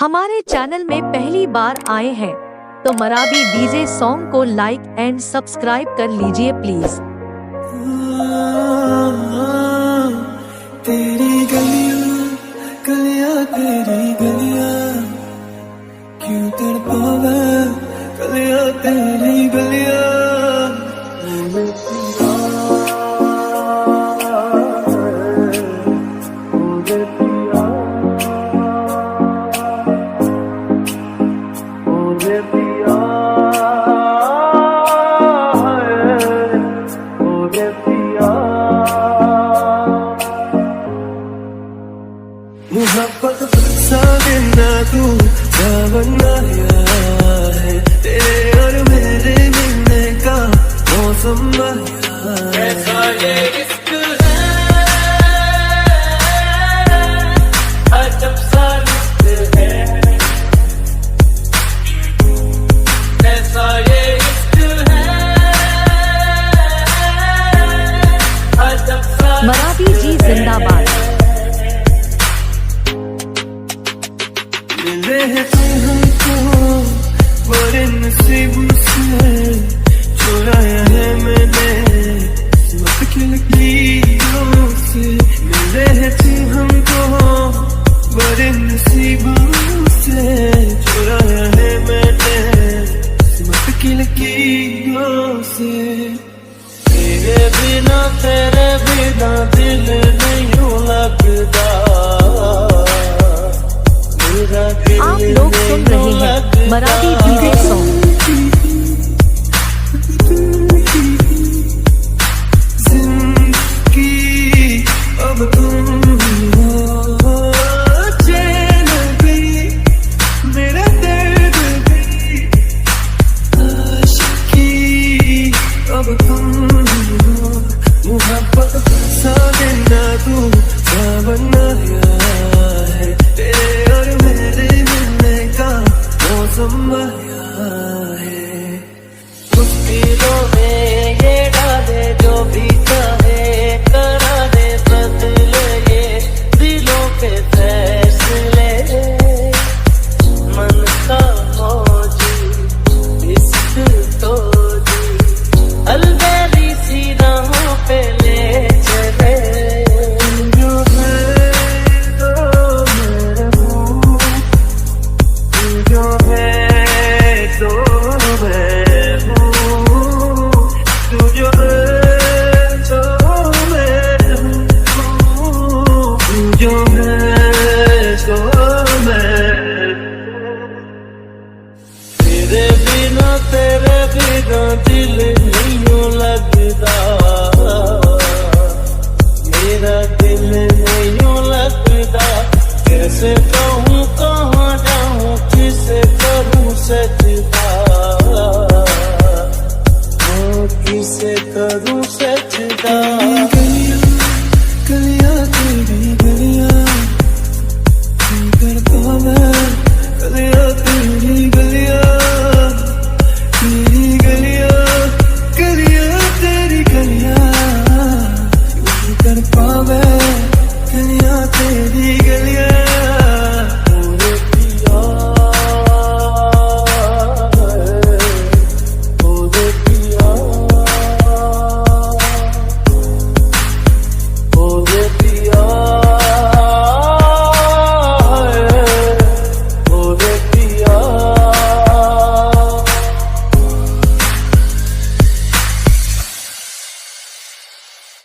हमारे चैनल में पहली बार आए हैं तो मराठी डीजे सॉन्ग को लाइक एंड सब्सक्राइब कर लीजिए प्लीज। तेरी गलियां गलियां तेरी गलियां क्यों तड़पावे गलियां तेरी गलियां मोहब्बत सा देना तू बनाया है तेरे और मेरे मिलने का मौसम आया ऐसा ये इश्क है अजब सा रिश्क है ऐसा ये इश्क है अजब सा मराठी जी जिंदाबाद। मिले हैं तुम हमको बड़े नसीब से चुराया है मैंने मत की लकीरों से मिले हैं तुम हमको बड़े नसीब से चुराया है मैंने मत की लकीरों से तेरे बिना दिल नहीं लगता। आप लोग सुन रहे हैं मराठी डीजे सॉन्ग। जिंदगी अब तुम हो चैन भी मेरा दर्द भी आशिकी अब तुम हो मोहब्बत सा देना तू बनाया है तेरे और मेरे मिलने का मौसम आया है कुछ दिलों में ये डाले जो भी चाहे करा दे बदले ये दिलों के फैसले मन का मौजी इश्क तो जी अलबेली सी राहों पे ले चले जो है तो मेरे हूँ जो है तो मैं हूँ तू जो है तो मैं हूँ तू जो है तो मैं तेरे बिना दिल